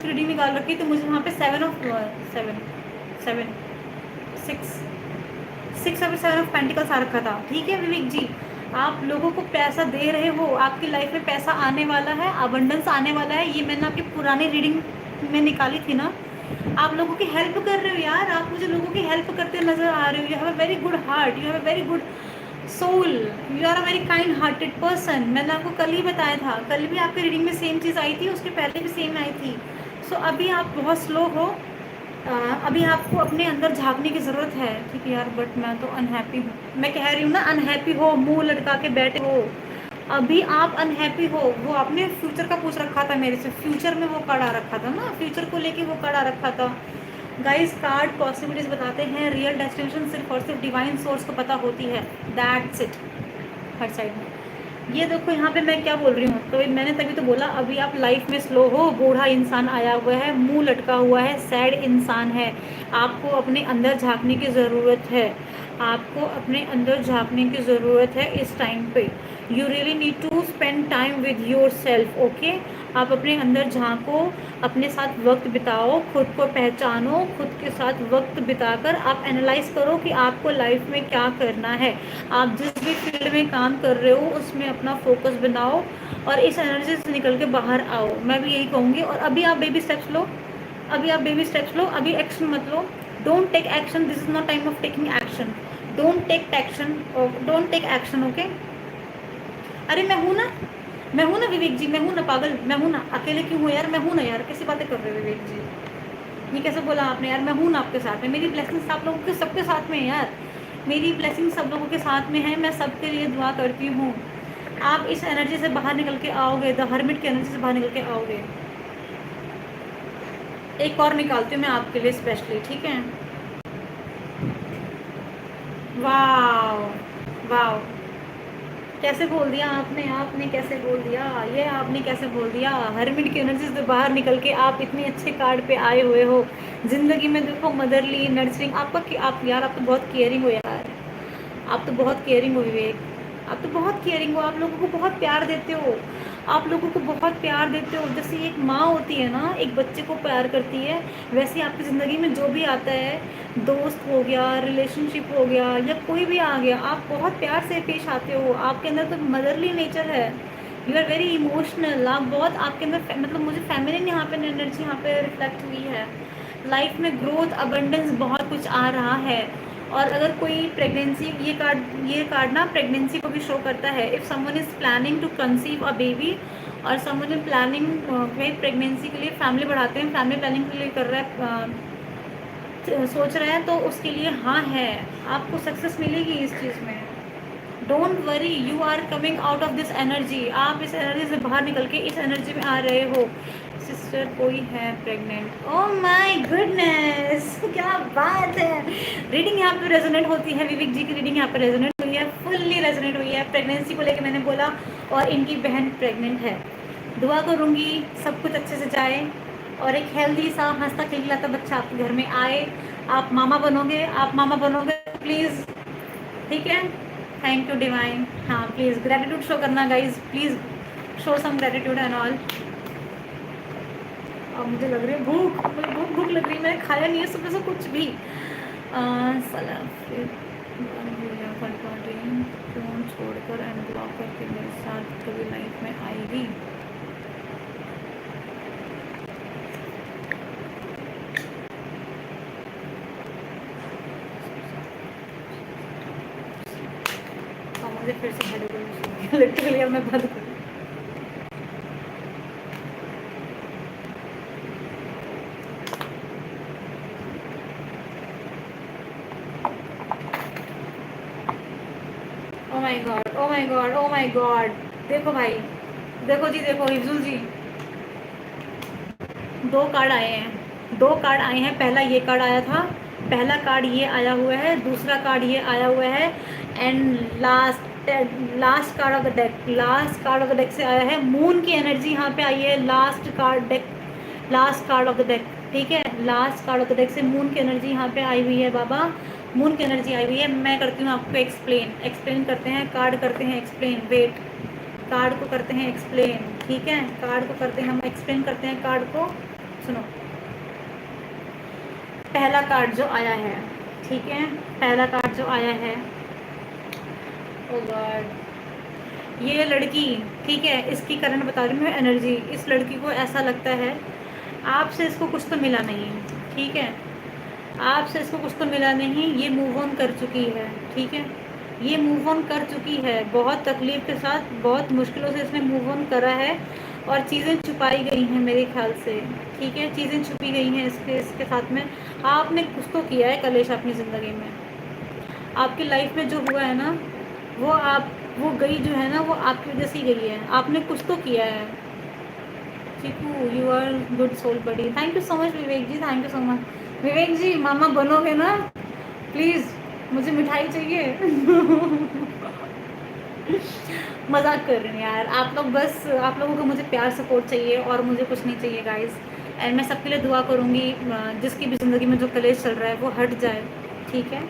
Reading निकाल रखी तो मुझे वहाँ पे 7 ऑफ पेंटिकल्स आ रखा था। ठीक है विवेक जी, आप लोगों को पैसा दे रहे हो, आपकी लाइफ में पैसा आने वाला है, अबंडेंस आने वाला है, ये मैंने आपकी पुरानी रीडिंग में निकाली थी ना। आप लोगों की हेल्प कर रहे हो यार, आप मुझे लोगों की हेल्प करते नजर आ रहे हो। You have a very good heart, you have a very good soul, you are a very kind hearted person. मैंने आपको कल ही बताया था, कल भी आपकी रीडिंग में सेम चीज़ आई थी, उसके पहले भी सेम आई थी। सो अभी आप बहुत स्लो हो, अभी आपको अपने अंदर झांकने की ज़रूरत है। ठीक है यार, बट मैं तो अनहैप्पी हूँ, मैं कह रही हूँ ना, अनहैप्पी हो, मुंह लटका के बैठे हो, अभी आप अनहैप्पी हो। वो आपने फ्यूचर का पूछ रखा था मेरे से, फ्यूचर में वो कार्ड आ रखा था ना, फ्यूचर को लेके वो कार्ड आ रखा था। गाइस कार्ड पॉसिबिलिटीज बताते हैं, रियल डेस्टिनेशन सिर्फ और सिर्फ डिवाइन सोर्स को पता होती है, दैट्स इट। हर साइड में ये देखो, यहाँ पे मैं क्या बोल रही हूँ, तो मैंने तभी तो बोला अभी आप लाइफ में स्लो हो, बूढ़ा इंसान आया हुआ है, मुंह लटका हुआ है, सैड इंसान है, आपको अपने अंदर झांकने की ज़रूरत है, आपको अपने अंदर झांकने की ज़रूरत है इस टाइम पे। You really need to spend time with yourself, okay. आप अपने अंदर झांको, अपने साथ वक्त बिताओ, खुद को पहचानो, खुद के साथ वक्त बिताकर आप एनालाइज करो कि आपको लाइफ में क्या करना है। आप जिस भी फील्ड में काम कर रहे हो उसमें अपना फोकस बनाओ और इस एनर्जी से निकल के बाहर आओ, मैं भी यही कहूँगी। और अभी आप बेबी स्टेप्स लो, अभी आप बेबी स्टेप्स लो, अभी एक्शन मत लो। Don't take action, this is not time of taking action. Don't take action, don't take action, okay. अरे मैं हूँ ना, मैं हूँ ना विवेक जी, मैं हूँ ना पागल, मैं हूँ ना, अकेले क्यों हूँ यार, मैं हूँ ना यार, कैसी बातें कर रहे हो विवेक जी, ये कैसे बोला आपने यार, मैं हूँ ना आपके साथ में, मेरी ब्लेसिंग्स आप लोगों के सबके साथ में है यार, मेरी ब्लेसिंग सब लोगों के साथ में है, मैं सबके लिए दुआ करती हूँ। आप इस एनर्जी से बाहर निकल के आओगे, द हर्मिट की एनर्जी से बाहर निकल के आओगे। एक और निकालती हूँ मैं आपके लिए स्पेशली, ठीक है। वाह वाह, कैसे बोल दिया आपने, आपने कैसे बोल दिया, ये आपने कैसे बोल दिया, हर्मिट की एनर्जी से बाहर निकल के आप इतने अच्छे कार्ड पे आए हुए हो। जिंदगी में देखो मदरली नर्सरिंग आपका, आप यार आप तो बहुत केयरिंग हो यार, आप तो बहुत केयरिंग हो विवेक, आप तो बहुत केयरिंग हो, आप लोगों को बहुत प्यार देते हो, आप लोगों को बहुत प्यार देते हो। जैसे एक माँ होती है ना, एक बच्चे को प्यार करती है, वैसे आपकी ज़िंदगी में जो भी आता है, दोस्त हो गया, रिलेशनशिप हो गया, या कोई भी आ गया, आप बहुत प्यार से पेश आते हो, आपके अंदर तो मदरली नेचर है, यू आर वेरी इमोशनल, आप बहुत, आपके अंदर मतलब मुझे फेमिनिन यहाँ पे एनर्जी यहाँ पे रिफ्लेक्ट हुई है। लाइफ में ग्रोथ अबंडेंस बहुत कुछ आ रहा है। और अगर कोई प्रेगनेंसी, ये कार्ड ना प्रेगनेंसी को भी शो करता है। If someone is planning to conceive a baby और समवन इज प्लानिंग प्रेगनेंसी के लिए, फैमिली बढ़ाते हैं, फैमिली प्लानिंग के लिए कर रहा है, सोच रहा है, तो उसके लिए हाँ है, आपको सक्सेस मिलेगी इस चीज़ में। Don't worry, you are coming out of this energy, आप इस एनर्जी से बाहर निकल के इस एनर्जी में आ रहे हो। सिस्टर कोई है प्रेग्नेंट, ओह माय गुडनेस, क्या बात है। रीडिंग यहाँ पे रेजोनेट होती है, विवेक जी की रीडिंग यहाँ पे रेजोनेट हुई है, फुल्ली रेजोनेट हुई है। प्रेगनेंसी को लेकर मैंने बोला, और इनकी बहन प्रेग्नेंट है। दुआ करूँगी सब कुछ अच्छे से जाए और एक हेल्दी सा हंसता खिलखिलाता बच्चा आपके घर में आए। आप मामा बनोगे, आप मामा बनोगे प्लीज़, ठीक है। थैंक यू डिवाइन, हाँ प्लीज़ ग्रेटिट्यूड शो करना guys, please show some gratitude and all. अब मुझे लग रही है भूख, मुझे भूख भूख लग रही है, मैंने खाया नहीं है सुबह से कुछ भी। सला फिर फ़ोन छोड़कर एंड ब्लॉक करके मेरे साथ कभी लाइफ में आएगी। और मुझे फिर से हेडेक लिटरली, अब मैं बंद करूँ। Oh my God, oh my God, oh my God. देखो भाई, देखो जी, देखो हिफजुल जी, दो कार्ड आए हैं, दो कार्ड आए हैं। पहला ये कार्ड आया था, पहला कार्ड ये आया हुआ है, दूसरा कार्ड ये आया हुआ है, and last card of the deck, last card of the deck से आया है मून की एनर्जी यहाँ पे आई है। Last card deck, last card of the deck, ठीक है, last card of the deck से मून की एनर्जी यहाँ पे आई हुई है बाबा, मून की एनर्जी आई हुई है। मैं करती हूँ आपको एक्सप्लेन, एक्सप्लेन करते हैं, कार्ड करते हैं एक्सप्लेन, वेट, कार्ड को करते हैं एक्सप्लेन, ठीक है, कार्ड को करते हैं हम एक्सप्लेन करते हैं कार्ड को। सुनो, पहला कार्ड जो आया है, ठीक है, पहला कार्ड जो आया है, ओ गॉड, ये लड़की, ठीक है, इसकी करंट बता रही हूँ मैं एनर्जी। इस लड़की को ऐसा लगता है आपसे इसको कुछ तो मिला नहीं है, ठीक है, आपसे इसको कुछ तो मिला नहीं, ये मूव ऑन कर चुकी है, ठीक है, ये मूव ऑन कर चुकी है, बहुत तकलीफ के साथ, बहुत मुश्किलों से इसने मूव ऑन करा है, और चीज़ें छुपाई गई हैं मेरे ख्याल से, ठीक है, चीज़ें छुपी गई हैं इसके साथ में। आपने कुछ तो किया है कलेश अपनी ज़िंदगी में, आपकी लाइफ में जो हुआ है ना, वो आप, वो गई जो है ना, वो आपकी वजह से ही गई है, आपने कुछ तो किया है। Chiku, you are good soul buddy, thank you so much Vivek ji, thank you so much Vivek ji. मामा बनोगे ना प्लीज़, मुझे मिठाई चाहिए। मजाक कर रही हूँ यार, आप लोग बस, आप लोगों को मुझे प्यार सपोर्ट चाहिए और मुझे कुछ नहीं चाहिए गाइस। एंड मैं सबके लिए दुआ करूँगी, जिसकी भी ज़िंदगी में जो कलेश चल रहा है वो हट जाए, ठीक है।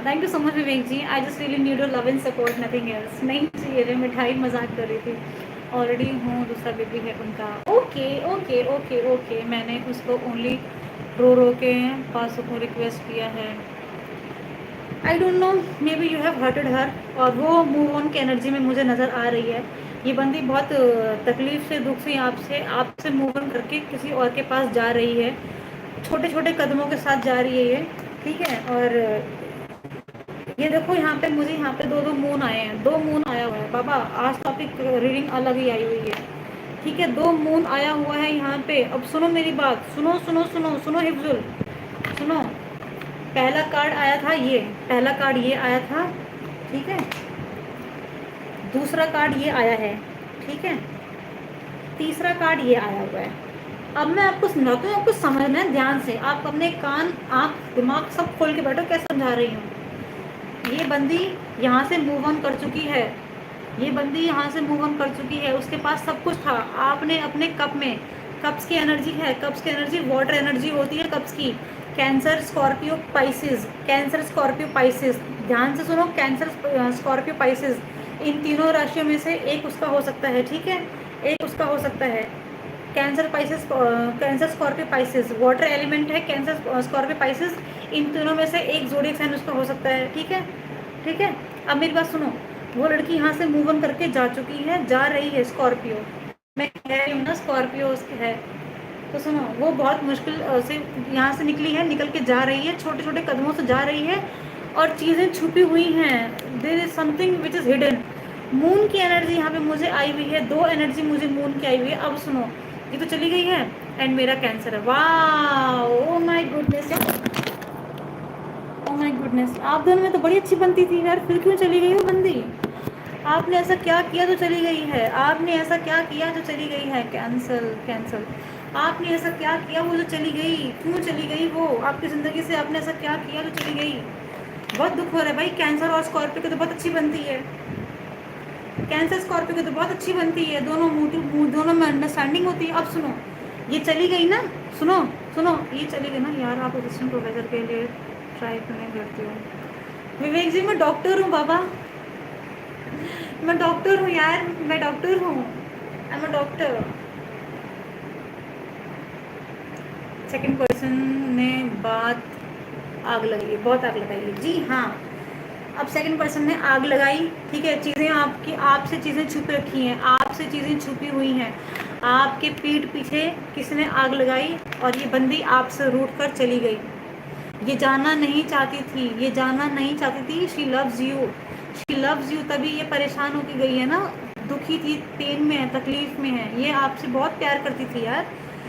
Thank you so much Vivek ji, I just really need your love and support, nothing else. नहीं चाहिए रे मिठाई, मजाक कर रही थी। ऑलरेडी हूँ, दूसरा बेबी है उनका। ओके ओके ओके ओके, मैंने उसको ओनली रो रो के पास को रिक्वेस्ट किया है। I don't know, maybe you have hurted her, और वो मूव ऑन की एनर्जी में मुझे नज़र आ रही है। ये बंदी बहुत तकलीफ से, दुख से आपसे आपसे मूव ऑन करके किसी और के पास जा रही है, छोटे छोटे कदमों के साथ जा रही है ये, ठीक है। और ये देखो यहाँ पे मुझे, यहाँ पे दो दो मून आए हैं, दो मून आया हुआ है बाबा, आज टॉपिक रीडिंग अलग ही आई हुई है, ठीक है, दो मून आया हुआ है यहाँ पे। अब सुनो मेरी बात, सुनो सुनो सुनो सुनो हिफ्जुल, सुनो। पहला कार्ड आया था ये, पहला कार्ड ये आया था, ठीक है, दूसरा कार्ड ये आया है, ठीक है, तीसरा कार्ड ये आया हुआ है। अब मैं आपको समझाती हूँ, आपको समझना है ध्यान से, आप अपने कान आँख दिमाग सब खोल के बैठो, क्या समझा रही हूँ। ये बंदी यहाँ से मूव ऑन कर चुकी है, ये बंदी यहाँ से मूव ऑन कर चुकी है, उसके पास सब कुछ था। आपने अपने कप में, कप्स की एनर्जी है, कप्स की एनर्जी वाटर एनर्जी होती है कप्स की। Cancer, Scorpio, Pisces, cancer, Scorpio, Pisces, ध्यान से सुनो, कैंसर, स्कॉर्पियो, पाइसेस, इन तीनों राशियों में से एक उसका हो सकता है, ठीक है, एक उसका हो सकता है। Cancer, Pisces, cancer, Scorpio, Pisces, water element है, कैंसर, स्कॉर्पियो, पाइसेस, इन तीनों में से एक जोडिएक साइन उसका हो सकता है, ठीक है, ठीक है। अब मेरी बात सुनो, वो लड़की यहाँ से मूव ऑन करके जा चुकी है, जा रही है स्कॉर्पियो, मैं कह रही हूँ ना स्कॉर्पियो उसकी है, तो सुनो, वो बहुत मुश्किल से यहाँ से निकली है, निकल के जा रही है, छोटे छोटे कदमों से जा रही है, और चीज़ें छुपी हुई हैं, there is something which is hidden. Moon की एनर्जी यहाँ पे मुझे आई हुई है, दो एनर्जी मुझे मून की आई हुई है। अब सुनो, ये तो चली गई है, एंड मेरा कैंसर है, वाह, oh my goodness, oh my goodness, आप दोनों में तो बड़ी अच्छी बनती थी यार, फिर क्यों चली गई वो बंदी। आपने ऐसा क्या किया जो चली गई है, आपने ऐसा क्या किया जो चली गई है, कैंसल कैंसल, आपने ऐसा क्या किया वो जो चली गई, क्यों चली गई वो आपकी ज़िंदगी से, आपने ऐसा क्या किया जो चली गई। बहुत दुख हो रहा है भाई, कैंसर और स्कॉर्पियो की तो बहुत अच्छी बनती है, कैंसर स्कॉर्पियो की तो बहुत अच्छी बनती है, दोनों दोनों में अंडरस्टैंडिंग होती है। अब सुनो, ये चली गई ना, सुनो सुनो, ये चली गई ना यार, आप असिस्टेंट प्रोफेसर के लिए ट्राई करने करती हो। विवेक जी, मैं डॉक्टर हूँ बाबा, मैं डॉक्टर हूँ यार, मैं डॉक्टर हूँ, I am a doctor. Second person ने बात, आग लगाई, बहुत आग लगाई है जी हाँ। अब सेकंड पर्सन ने आग लगाई, ठीक है, चीज़ें आपकी, आपसे चीज़ें छुप रखी हैं, आपसे चीज़ें छुपी हुई हैं, आपके पीठ पीछे किसने आग लगाई, और ये बंदी आपसे रूठ कर चली गई। ये जाना नहीं चाहती थी, ये जाना नहीं चाहती थी, she loves you, she loves you, तभी ये परेशान होकर गई है ना, दुखी थी, पेन में है, तकलीफ में है, ये आपसे बहुत प्यार करती थी यार,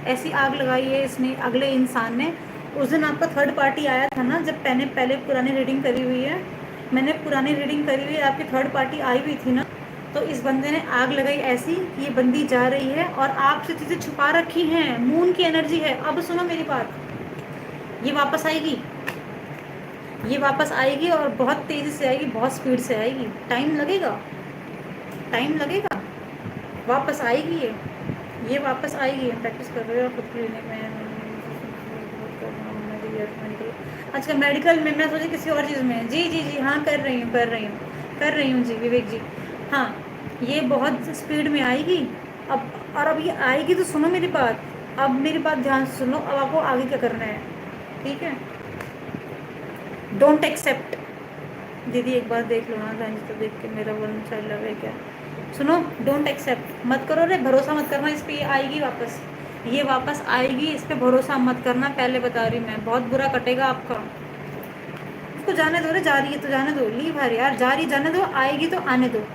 ऐसी आग लगाई है इसने, अगले इंसान ने। उस दिन आपका थर्ड पार्टी आया था ना, जब मैंने पहले पुरानी रीडिंग करी हुई है, मैंने पुरानी रीडिंग करी हुई है, आपकी थर्ड पार्टी आई हुई थी ना, तो इस बंदे ने आग लगाई ऐसी, ये बंदी जा रही है और आपसे चीज़ें छुपा रखी हैं, मून की एनर्जी है। अब सुनो मेरी बात, ये वापस आएगी, ये वापस आएगी, और बहुत तेज़ी से आएगी, बहुत स्पीड से आएगी, टाइम लगेगा, टाइम लगेगा, वापस आएगी ये वापस आएगी। प्रैक्टिस कर रहे हो खुद क्लिनिक में, अच्छा मेडिकल में, मैं सोची किसी और चीज़ में, जी जी जी हाँ, कर रही हूँ कर रही हूँ कर रही हूँ जी विवेक जी, हाँ, ये बहुत स्पीड में आएगी। अब और अब ये आएगी तो सुनो मेरी बात, अब मेरी बात ध्यान से सुनो, अब आपको आगे क्या करना है, ठीक है। Don't accept. दीदी एक बार देख लो ना ध्यान से, तो देख के मेरा वन साइड लव है क्या। सुनो, डोंट एक्सेप्ट मत करो रे, भरोसा मत करना इस पर, ये आएगी वापस, ये वापस आएगी, इस पर भरोसा मत करना, पहले बता रही मैं, बहुत बुरा कटेगा आपका। उसको जाने दो रे, जा रही है तो जाने दो, लीव हर यार, जा रही जाने दो, आएगी तो आने दो,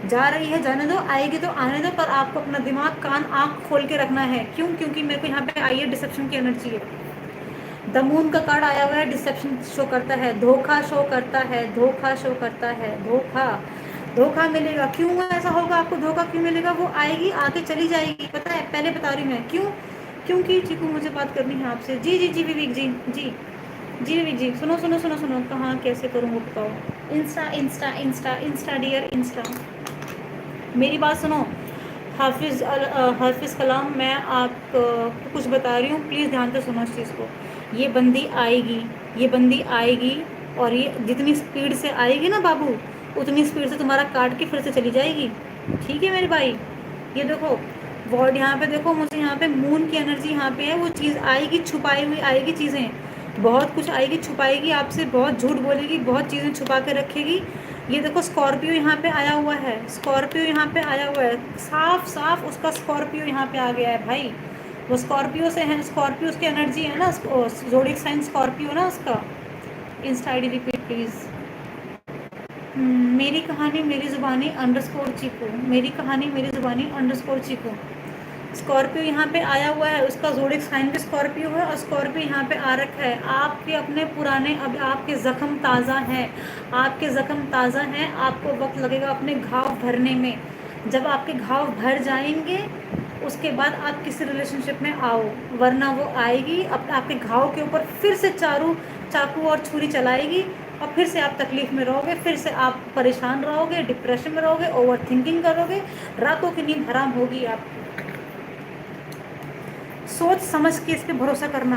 जा रही है जाने दो, आएगी तो आने दो, पर आपको अपना दिमाग कान आँख खोल के रखना है। क्यों? क्योंकि मेरे को यहाँ पे आई है डिसेप्शन की एनर्जी है, द मून का कार्ड आया हुआ है, डिसेप्शन शो करता है, धोखा शो करता है, धोखा शो करता है, धोखा, धोखा मिलेगा। क्यों ऐसा होगा, आपको धोखा क्यों मिलेगा, वो आएगी आके चली जाएगी, पता है, पहले बता रही मैं क्यों। क्योंकि चीकू मुझे बात करनी है आपसे। जी जी जी विवेक जी, जी जी विवेक जी, सुनो सुनो सुनो सुनो, कहाँ कैसे करूँ वो बताओ। Insta Insta Insta Insta dear Insta, मेरी बात सुनो। हाफिज़ कलाम, मैं आपको कुछ बता रही हूँ, प्लीज़ ध्यान से सुनो इस चीज़ को। ये बंदी आएगी, ये बंदी आएगी, और ये जितनी स्पीड से आएगी ना बाबू, उतनी स्पीड से तुम्हारा काट के फिर से चली जाएगी, ठीक है मेरे भाई। ये देखो वर्ड यहाँ पे देखो, मुझे यहाँ पे मून की एनर्जी यहाँ पे है, वो चीज़ आएगी, छुपाई हुई आएगी चीज़ें, बहुत कुछ आएगी, छुपाएगी आपसे, बहुत झूठ बोलेगी, बहुत चीज़ें छुपा के रखेगी। ये देखो स्कॉर्पियो यहाँ पे आया हुआ है, स्कॉर्पियो यहाँ पे आया हुआ है, साफ साफ उसका स्कॉर्पियो यहाँ पे आ गया है भाई, वो स्कॉर्पियो से है, स्कॉर्पियो की एनर्जी है ना, ज़ोडिएक साइन स्कॉर्पियो ना उसका। Insta ID repeat please. मेरी कहानी मेरी ज़ुबानी अंडरस्कोर चीकू, मेरी कहानी मेरी ज़ुबानी अंडरस्कोर चीकू। स्कॉर्पियो यहाँ पे आया हुआ है, उसका ज़ोडिएक साइन भी स्कॉर्पियो है, और स्कॉर्पियो यहाँ पे आ रखा है। आपके अपने पुराने, अब आपके ज़ख्म ताज़ा हैं, आपके ज़ख्म ताज़ा हैं, आपको वक्त लगेगा अपने घाव भरने में। जब आपके घाव भर जाएंगे, उसके बाद आप किसी रिलेशनशिप में आओ, वरना वो आएगी अब आपके घाव के ऊपर फिर से चाकू और छुरी चलाएगी, और फिर से आप तकलीफ़ में रहोगे, फिर से आप परेशान रहोगे, डिप्रेशन में रहोगे, ओवर थिंकिंग करोगे, रातों की नींद हराम होगी आप। सोच समझ के इस पर भरोसा करना।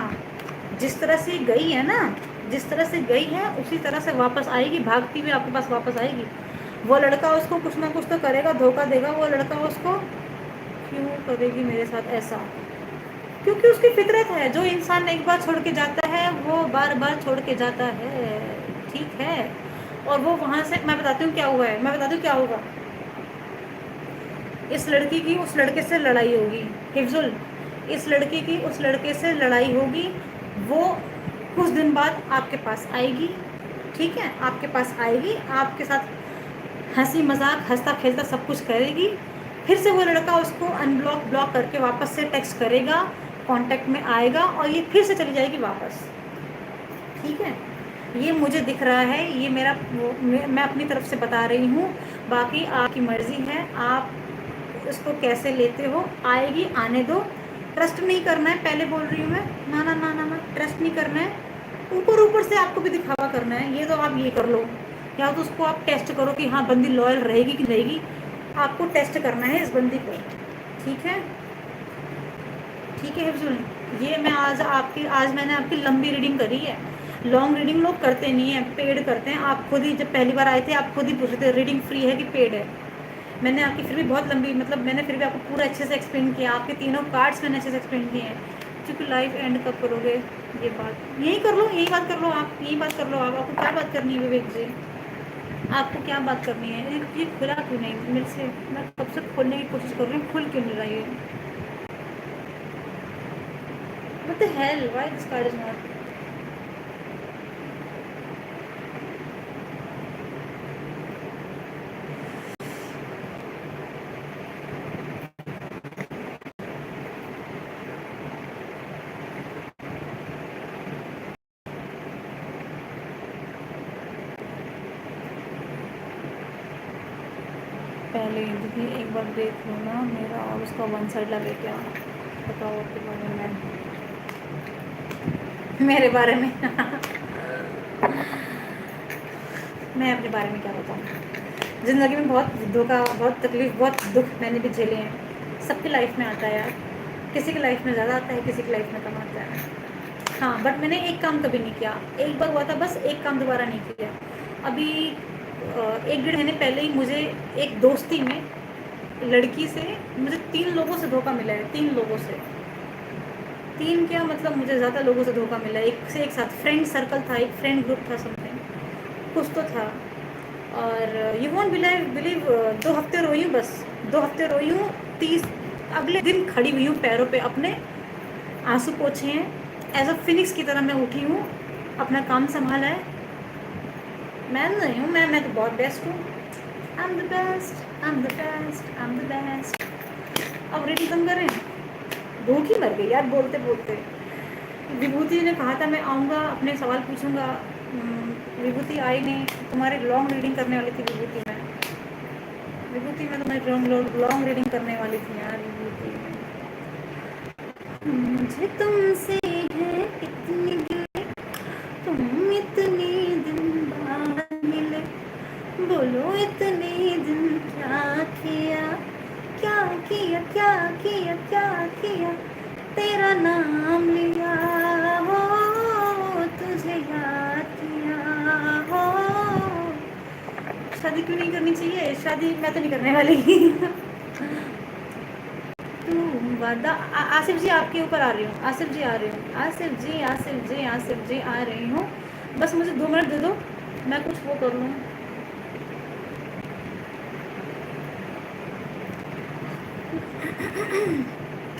जिस तरह से गई है ना, जिस तरह से गई है उसी तरह से वापस आएगी, भागती हुई आपके पास वापस आएगी। वो लड़का उसको कुछ ना कुछ तो करेगा, धोखा देगा वो लड़का उसको। क्यों करेगी मेरे साथ ऐसा? क्योंकि उसकी फितरत है, जो इंसान एक बार छोड़ के जाता है वो बार बार छोड़ के जाता है, ठीक है। और वो वहाँ से, मैं बताती हूँ क्या हुआ है, मैं बताती हूँ क्या होगा। इस लड़की की उस लड़के से लड़ाई होगी, हिफ्जुल, इस लड़के की उस लड़के से लड़ाई होगी, वो कुछ दिन बाद आपके पास आएगी, ठीक है, आपके पास आएगी, आपके साथ हंसी मजाक हंसता खेलता सब कुछ करेगी, फिर से वो लड़का उसको ब्लॉक करके वापस से टेक्स्ट करेगा, कांटेक्ट में आएगा, और ये फिर से चली जाएगी वापस, ठीक है। ये मुझे दिख रहा है, ये मेरा मैं अपनी तरफ से बता रही हूँ, बाकी आपकी मर्ज़ी है, आप इसको कैसे लेते हो। आएगी, आने दो, ट्रस्ट नहीं करना है, पहले बोल रही हूँ मैं, ना ना ना ना ना, ट्रस्ट नहीं करना है। ऊपर ऊपर से आपको भी दिखावा करना है, ये तो आप ये कर लो, या तो उसको आप टेस्ट करो कि हाँ बंदी लॉयल रहेगी कि रहेगी, आपको टेस्ट करना है इस बंदी को, ठीक है, ठीक है हिफ्जुल। ये मैं आज मैंने आपकी लंबी रीडिंग करी है, लॉन्ग रीडिंग लोग करते नहीं है, पेड करते हैं। आप खुद ही जब पहली बार आए थे आप खुद ही पूछ रहे थे रीडिंग फ्री है कि पेड है। मैंने आपकी फिर भी बहुत लंबी, मतलब मैंने फिर भी आपको पूरा अच्छे से एक्सप्लेन किया, आपके तीनों कार्ड्स मैंने अच्छे से एक्सप्लेन किए हैं। क्योंकि लाइफ एंड कब करोगे, ये बात यही कर लो, यही बात कर लो, आप यही बात कर लो। आपको क्या बात करनी है विवेक जी, आपको क्या बात करनी है? ये खुला क्यों नहीं मेरे से? मैं कब से खोलने की कोशिश कर रही हूँ, खुल क्यों नहीं रहा ये? What the hell? Why this card is not? पहले दीदी एक बार देख लो ना मेरा और उसका वन साइड लगे क्या, बताओ आपके बारे में, मेरे बारे में मैं अपने बारे में क्या बताऊँ। ज़िंदगी में बहुत धोखा, बहुत तकलीफ, बहुत दुख मैंने भी झेले हैं। सबकी लाइफ में आता है यार, किसी की लाइफ में ज़्यादा आता है, किसी की लाइफ में कम आता है। हाँ बट मैंने एक काम कभी नहीं किया, एक बार हुआ था बस, एक काम दोबारा नहीं किया। अभी 1-1.5 महीने पहले ही मुझे एक दोस्ती में लड़की से मुझे 3 लोगों से धोखा मिला है, 3 लोगों से। 3 क्या मतलब मुझे ज़्यादा लोगों से धोखा मिला, एक से एक साथ फ्रेंड सर्कल था, एक फ्रेंड ग्रुप था, समथिंग कुछ तो था। और यू वॉन्ट बिलीव 2 हफ्ते रोई हूँ बस, 2 हफ्ते रोई हूँ। 30 अगले दिन खड़ी हुई हूँ पैरों पे अपने, आंसू पोछे हैं, एज अ फिनिक्स की तरह मैं उठी हूँ, अपना काम संभाला है। मैं नहीं हूँ, मैं तो बहुत बेस्ट हूँ। I am the best, I am the best, I am the best. अब रीडिंग कम करें, भूख ही मर गई यार बोलते बोलते। विभूति ने कहा था मैं आऊँगा, अपने सवाल पूछूंगा, विभूति आई नहीं। तुम्हारी लॉन्ग रीडिंग करने वाली थी विभूति में, विभूति में तुम्हारी लॉन्ग रीडिंग करने वाली थी यार विभूति में। मुझे तुमसे है इतनी गिले, तुम इतने दिन बाद मिले, बोलो इतने दिन क्या किया, क्या किया, क्या किया, क्या किया, तेरा नाम लिया हो, तुझे याद किया हो। शादी क्यों नहीं करनी चाहिए, शादी मैं तो नहीं करने वाली। तू वादा आसिफ जी आपके ऊपर आ रही हूँ, आसिफ जी आ रही हूँ, आसिफ जी, आसिफ जी, आसिफ जी आ रही हूँ। बस मुझे 2 मिनट दे दो, मैं कुछ वो कर लूँ।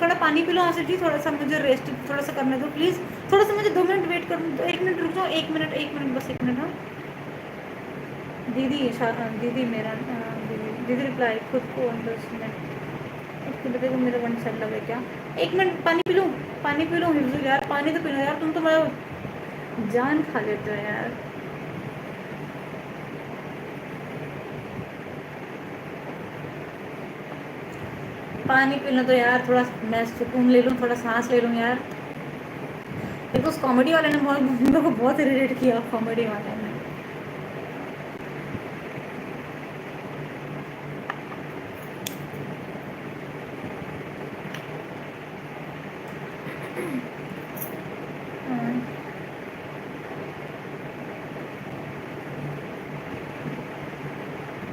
थोड़ा पानी पी लो आसिफ जी, थोड़ा सा मुझे रेस्ट थोड़ा सा करने दो प्लीज़, थोड़ा सा मुझे 2 मिनट वेट कर, 1 मिनट रुक जाओ, 1 मिनट, 1 मिनट, बस 1 मिनट। हाँ दीदी, दीदी मेरा दीदी, दीदी रिप्लाई खुद को अंडरस्टैंड, उसको बताइए मेरा वन साइड लगे क्या। 1 मिनट पानी पी लूँ, पानी पी लूँ हिफ्जू यार, पानी तो पी लो यार, तुम तो मेरा जान खा लेते हो यार। पानी पी लो तो यार, थोड़ा मैं सुकून ले लूँ, थोड़ा सांस ले लूँ यार। देखो उस कॉमेडी वाले ने मेरे को बहुत इरिटेट किया, कॉमेडी वाले ने।